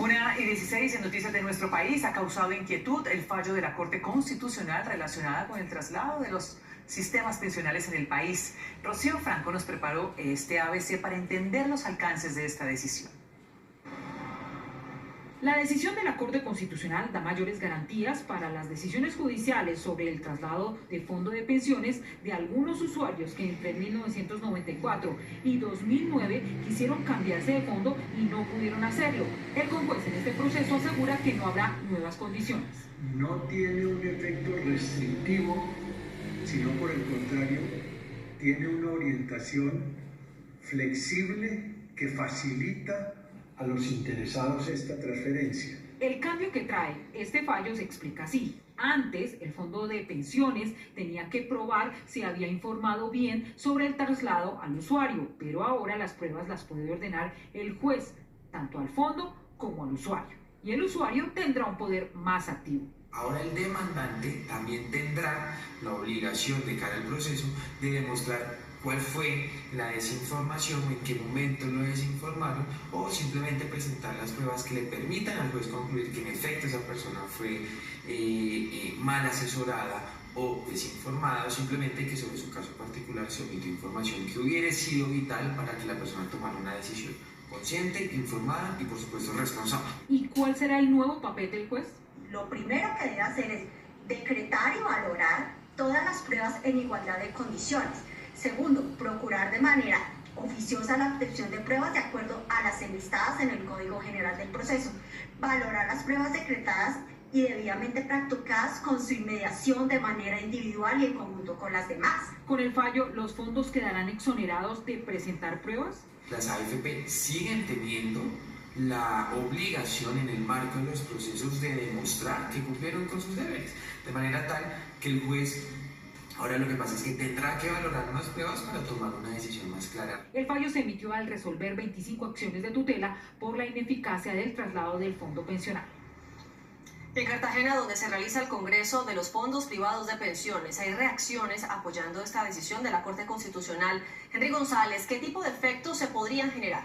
1:16 en noticias de nuestro país. Ha causado inquietud el fallo de la Corte Constitucional relacionada con el traslado de los sistemas pensionales en el país. Rocío Franco nos preparó este ABC para entender los alcances de esta decisión. La decisión de la Corte Constitucional da mayores garantías para las decisiones judiciales sobre el traslado de fondo de pensiones de algunos usuarios que entre 1994 y 2009 quisieron cambiarse de fondo y no pudieron hacerlo. El juez en este proceso asegura que no habrá nuevas condiciones. No tiene un efecto restrictivo, sino por el contrario, tiene una orientación flexible que facilita a los interesados esta transferencia. El cambio que trae este fallo se explica así. Antes, el fondo de pensiones tenía que probar si había informado bien sobre el traslado al usuario, pero ahora las pruebas las puede ordenar el juez, tanto al fondo como al usuario. Y el usuario tendrá un poder más activo. Ahora el demandante también tendrá la obligación de cara al proceso de demostrar cuál fue la desinformación, en qué momento lo desinformaron, o simplemente presentar las pruebas que le permitan al juez concluir que en efecto esa persona fue mal asesorada o desinformada, o simplemente que sobre su caso particular se omitió información que hubiera sido vital para que la persona tomara una decisión consciente, informada y por supuesto responsable. ¿Y cuál será el nuevo papel del juez? Lo primero que debe hacer es decretar y valorar todas las pruebas en igualdad de condiciones. Segundo, procurar de manera oficiosa la obtención de pruebas de acuerdo a las enlistadas en el Código General del Proceso. Valorar las pruebas decretadas y debidamente practicadas con su inmediación de manera individual y en conjunto con las demás. Con el fallo, ¿los fondos quedarán exonerados de presentar pruebas? Las AFP siguen teniendo la obligación en el marco de los procesos de demostrar que cumplieron con sus deberes, de manera tal que el juez ahora lo que pasa es que tendrá que valorar más pruebas para tomar una decisión más clara. El fallo se emitió al resolver 25 acciones de tutela por la ineficacia del traslado del fondo pensional. En Cartagena, donde se realiza el Congreso de los Fondos Privados de Pensiones, hay reacciones apoyando esta decisión de la Corte Constitucional. Henry González, ¿qué tipo de efectos se podrían generar?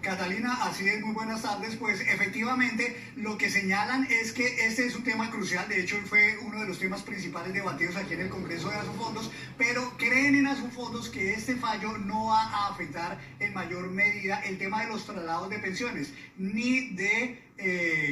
Catalina, así es, muy buenas tardes. Pues efectivamente lo que señalan es que este es un tema crucial. De hecho, fue uno de los temas principales debatidos aquí en el Congreso de Asofondos, pero creen en Asofondos que este fallo no va a afectar en mayor medida el tema de los traslados de pensiones, ni de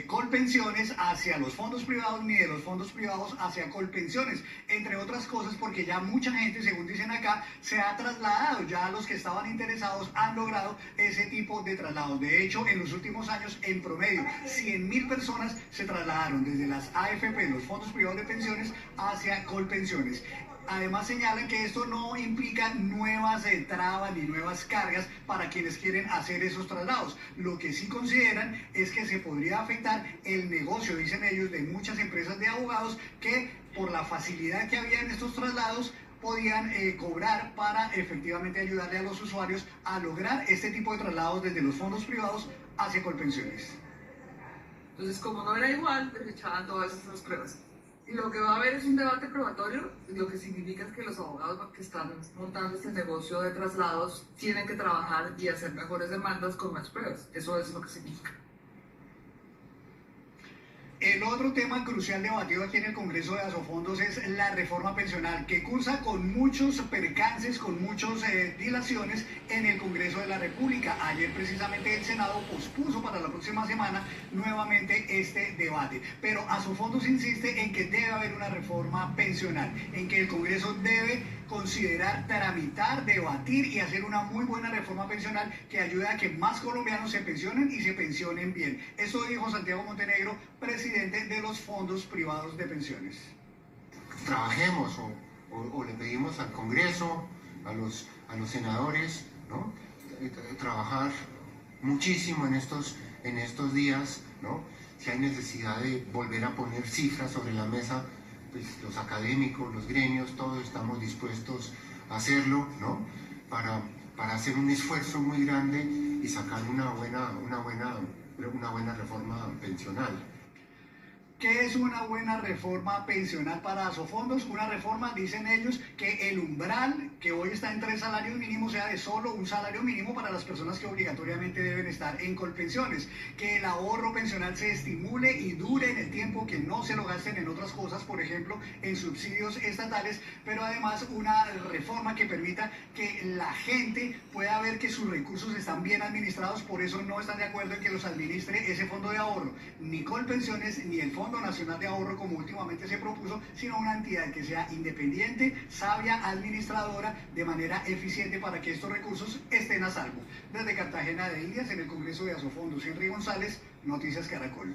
colpensiones hacia los fondos privados, ni de los fondos privados hacia colpensiones, entre otras cosas porque ya mucha gente, según dicen acá, se ha trasladado. Ya los que estaban interesados han logrado ese tipo de traslados. De hecho, en los últimos años, en promedio, 100.000 personas se trasladaron desde las AFP, los fondos privados de pensiones, hacia colpensiones. Además señalan que esto no implica nuevas trabas ni nuevas cargas para quienes quieren hacer esos traslados. Lo que sí consideran es que se podría afectar el negocio, dicen ellos, de muchas empresas de abogados que por la facilidad que había en estos traslados podían cobrar para efectivamente ayudarle a los usuarios a lograr este tipo de traslados desde los fondos privados hacia colpensiones. Entonces, como no era igual, desechaban todas esas pruebas. Y lo que va a haber es un debate probatorio, lo que significa es que los abogados que están montando este negocio de traslados tienen que trabajar y hacer mejores demandas con más pruebas. Eso es lo que significa. El otro tema crucial debatido aquí en el Congreso de Asofondos es la reforma pensional, que cursa con muchos percances, con muchas dilaciones en el Congreso de la República. Ayer precisamente el Senado pospuso para la próxima semana nuevamente este debate. Pero Asofondos insiste en que debe haber una reforma pensional, en que el Congreso debe considerar, tramitar, debatir y hacer una muy buena reforma pensional que ayude a que más colombianos se pensionen y se pensionen bien. Eso dijo Santiago Montenegro, presidente de los fondos privados de pensiones. Trabajemos o le pedimos al Congreso, a los senadores, ¿no? Trabajar muchísimo en estos días, ¿no? Si hay necesidad de volver a poner cifras sobre la mesa, pues los académicos, los gremios, todos estamos dispuestos a hacerlo, ¿no? Para hacer un esfuerzo muy grande y sacar una buena reforma pensional. ¿Qué es una buena reforma pensional para Asofondos? Una reforma, dicen ellos, que el umbral que hoy está en 3 salarios mínimos sea de solo un salario mínimo para las personas que obligatoriamente deben estar en Colpensiones. Que el ahorro pensional se estimule y dure en el tiempo, que no se lo gasten en otras cosas, por ejemplo, en subsidios estatales, pero además una reforma que permita que la gente pueda ver que sus recursos están bien administrados. Por eso no están de acuerdo en que los administre ese fondo de ahorro, ni Colpensiones, ni el Fondo Nacional de Ahorro como últimamente se propuso, sino una entidad que sea independiente, sabia, administradora, de manera eficiente para que estos recursos estén a salvo. Desde Cartagena de Indias, en el Congreso de Asofondos, Henry González, Noticias Caracol.